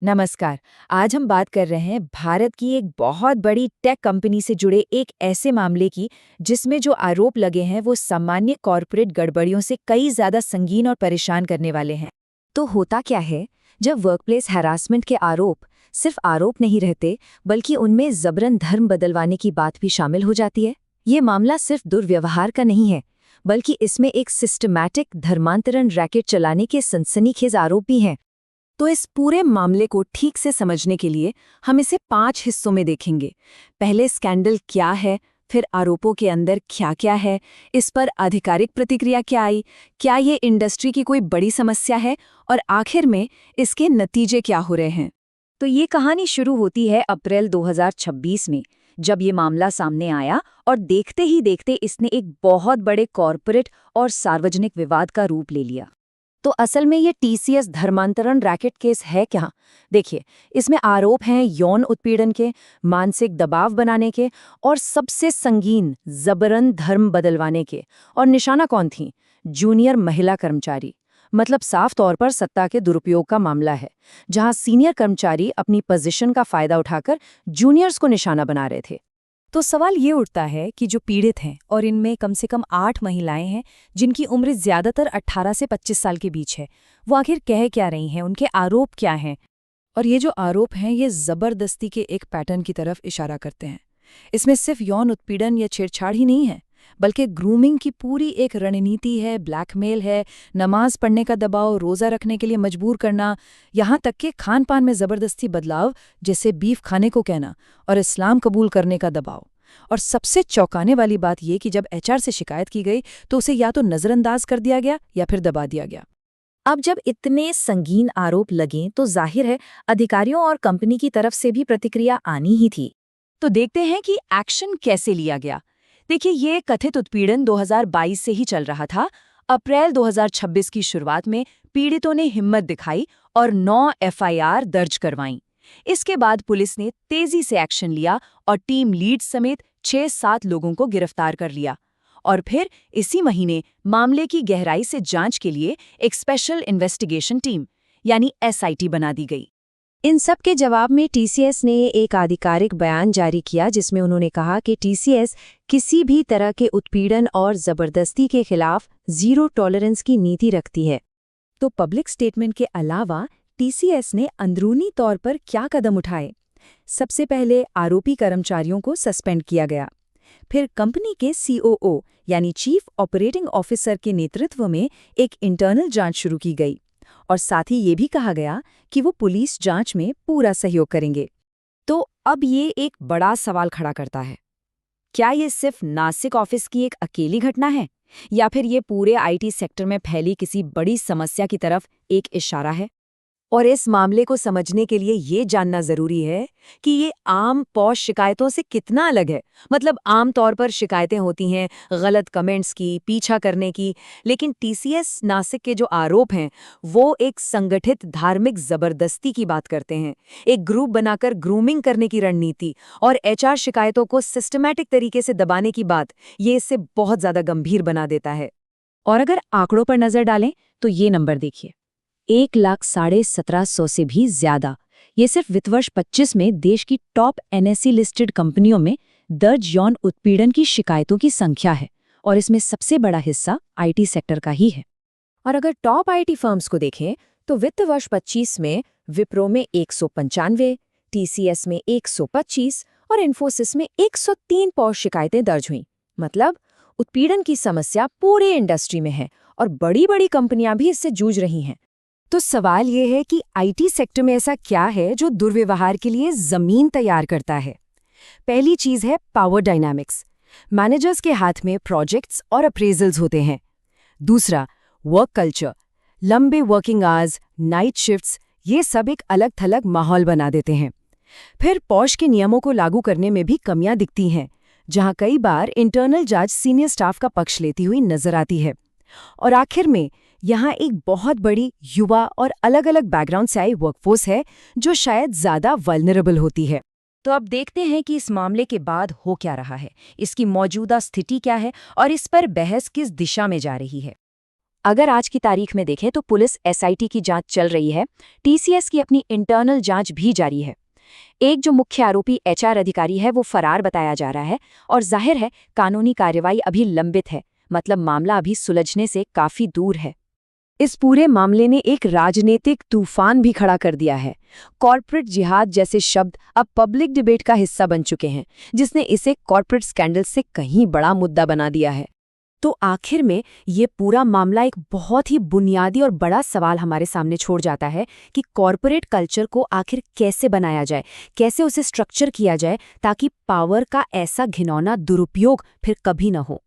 नमस्कार। आज हम बात कर रहे हैं भारत की एक बहुत बड़ी टेक कंपनी से जुड़े एक ऐसे मामले की जिसमें जो आरोप लगे हैं वो सामान्य कॉरपोरेट गड़बड़ियों से कई ज्यादा संगीन और परेशान करने वाले हैं। तो होता क्या है जब वर्कप्लेस हैरासमेंट के आरोप सिर्फ आरोप नहीं रहते बल्कि उनमें जबरन धर्म बदलवाने की बात भी शामिल हो जाती है। ये मामला सिर्फ दुर्व्यवहार का नहीं है बल्कि इसमें एक सिस्टमैटिक धर्मांतरण रैकेट चलाने के सनसनीखेज आरोप भी हैं। तो इस पूरे मामले को ठीक से समझने के लिए हम इसे 5 हिस्सों में देखेंगे। पहले स्कैंडल क्या है, फिर आरोपों के अंदर क्या क्या है, इस पर आधिकारिक प्रतिक्रिया क्या आई, क्या ये इंडस्ट्री की कोई बड़ी समस्या है, और आखिर में इसके नतीजे क्या हो रहे हैं। तो ये कहानी शुरू होती है अप्रैल 2026 में, जब ये मामला सामने आया और देखते ही देखते इसने एक बहुत बड़े कॉरपोरेट और सार्वजनिक विवाद का रूप ले लिया। तो असल में ये टीसीएस धर्मांतरण रैकेट केस है क्या? देखिए, इसमें आरोप हैं यौन उत्पीड़न के, मानसिक दबाव बनाने के और सबसे संगीन जबरन धर्म बदलवाने के। और निशाना कौन थी? जूनियर महिला कर्मचारी। मतलब साफ तौर पर सत्ता के दुरुपयोग का मामला है, जहां सीनियर कर्मचारी अपनी पोजीशन का फायदा उठाकर जूनियर्स को निशाना बना रहे थे। तो सवाल ये उठता है कि जो पीड़ित हैं और इनमें कम से कम 8 महिलाएं हैं जिनकी उम्र ज्यादातर 18 से 25 साल के बीच है, वो आखिर कह क्या रही हैं, उनके आरोप क्या हैं? और ये जो आरोप हैं ये जबरदस्ती के एक पैटर्न की तरफ इशारा करते हैं। इसमें सिर्फ यौन उत्पीड़न या छेड़छाड़ ही नहीं है, बल्कि ग्रूमिंग की पूरी एक रणनीति है, ब्लैकमेल है, नमाज पढ़ने का दबाव, रोज़ा रखने के लिए मजबूर करना, यहाँ तक कि खान पान में ज़बरदस्ती बदलाव जैसे बीफ खाने को कहना और इस्लाम कबूल करने का दबाव। और सबसे चौंकाने वाली बात ये कि जब एचआर से शिकायत की गई तो उसे या तो नज़रअंदाज कर दिया गया या फिर दबा दिया गया। अब जब इतने संगीन आरोप लगें तो जाहिर है अधिकारियों और कंपनी की तरफ से भी प्रतिक्रिया आनी ही थी। तो देखते हैं कि एक्शन कैसे लिया गया। देखिए, ये कथित उत्पीड़न 2022 से ही चल रहा था। अप्रैल 2026 की शुरुआत में पीड़ितों ने हिम्मत दिखाई और 9 एफआईआर दर्ज करवाईं। इसके बाद पुलिस ने तेजी से एक्शन लिया और टीम लीड समेत 6-7 लोगों को गिरफ्तार कर लिया। और फिर इसी महीने मामले की गहराई से जांच के लिए एक स्पेशल इन्वेस्टिगेशन टीम यानी एसआईटी बना दी गई। इन सब के जवाब में टीसीएस ने एक आधिकारिक बयान जारी किया जिसमें उन्होंने कहा कि टीसीएस किसी भी तरह के उत्पीड़न और जबरदस्ती के खिलाफ जीरो टॉलरेंस की नीति रखती है। तो पब्लिक स्टेटमेंट के अलावा टीसीएस ने अंदरूनी तौर पर क्या कदम उठाए? सबसे पहले आरोपी कर्मचारियों को सस्पेंड किया गया। फिर कंपनी के सीओओ यानी चीफ ऑपरेटिंग ऑफिसर के नेतृत्व में एक इंटरनल जांच शुरू की गई और साथ ही ये भी कहा गया कि वो पुलिस जांच में पूरा सहयोग करेंगे। तो अब ये एक बड़ा सवाल खड़ा करता है, क्या ये सिर्फ नासिक ऑफिस की एक अकेली घटना है या फिर ये पूरे आईटी सेक्टर में फैली किसी बड़ी समस्या की तरफ एक इशारा है? और इस मामले को समझने के लिए ये जानना जरूरी है कि ये आम पॉश शिकायतों से कितना अलग है। मतलब आम तौर पर शिकायतें होती हैं गलत कमेंट्स की, पीछा करने की, लेकिन टीसीएस नासिक के जो आरोप हैं वो एक संगठित धार्मिक जबरदस्ती की बात करते हैं, एक ग्रुप बनाकर ग्रूमिंग करने की रणनीति और एचआर शिकायतों को सिस्टमैटिक तरीके से दबाने की बात। ये इसे बहुत ज्यादा गंभीर बना देता है। और अगर आंकड़ों पर नजर डालें तो ये नंबर देखिए, 1,17,100 से भी ज्यादा। ये सिर्फ वित्त वर्ष 25 में देश की टॉप एनएसई लिस्टेड कंपनियों में दर्ज यौन उत्पीड़न की शिकायतों की संख्या है और इसमें सबसे बड़ा हिस्सा आईटी सेक्टर का ही है। और अगर टॉप आईटी फर्म्स को देखें तो वित्त वर्ष 25 में विप्रो में 195, टीसीएस में 125 और इन्फोसिस में 103 पॉश शिकायतें दर्ज हुईं। मतलब उत्पीड़न की समस्या पूरे इंडस्ट्री में है और बड़ी-बड़ी कंपनियां भी इससे जूझ रही हैं। तो सवाल ये है कि आईटी सेक्टर में ऐसा क्या है जो दुर्व्यवहार के लिए जमीन तैयार करता है? पहली चीज है पावर डायनामिक्स। मैनेजर्स के हाथ में प्रोजेक्ट्स और अप्रेजल्स होते हैं। दूसरा, वर्क कल्चर। लंबे वर्किंग आवर्स, नाइट शिफ्ट्स, ये सब एक अलग थलग माहौल बना देते हैं। फिर पॉश के नियमों को लागू करने में भी कमियां दिखती हैं, जहां कई बार इंटरनल जांच सीनियर स्टाफ का पक्ष लेती हुई नजर आती है। और आखिर में यहाँ एक बहुत बड़ी युवा और अलग अलग बैकग्राउंड से आई वर्कफोर्स है जो शायद ज्यादा वल्नरेबल होती है। तो अब देखते हैं कि इस मामले के बाद हो क्या रहा है, इसकी मौजूदा स्थिति क्या है और इस पर बहस किस दिशा में जा रही है। अगर आज की तारीख में देखें तो पुलिस एसआईटी की जांच चल रही है, टीसीएस की अपनी इंटरनल जांच भी जारी है। एक जो मुख्य आरोपी एचआर अधिकारी है वो फरार बताया जा रहा है और जाहिर है कानूनी कार्रवाई अभी लंबित है, मतलब मामला अभी सुलझने से काफी दूर है। इस पूरे मामले ने एक राजनीतिक तूफान भी खड़ा कर दिया है। कॉर्पोरेट जिहाद जैसे शब्द अब पब्लिक डिबेट का हिस्सा बन चुके हैं, जिसने इसे कॉर्पोरेट स्कैंडल से कहीं बड़ा मुद्दा बना दिया है। तो आखिर में ये पूरा मामला एक बहुत ही बुनियादी और बड़ा सवाल हमारे सामने छोड़ जाता है कि कॉर्पोरेट कल्चर को आखिर कैसे बनाया जाए, कैसे उसे स्ट्रक्चर किया जाए ताकि पावर का ऐसा घिनौना दुरुपयोग फिर कभी न हो।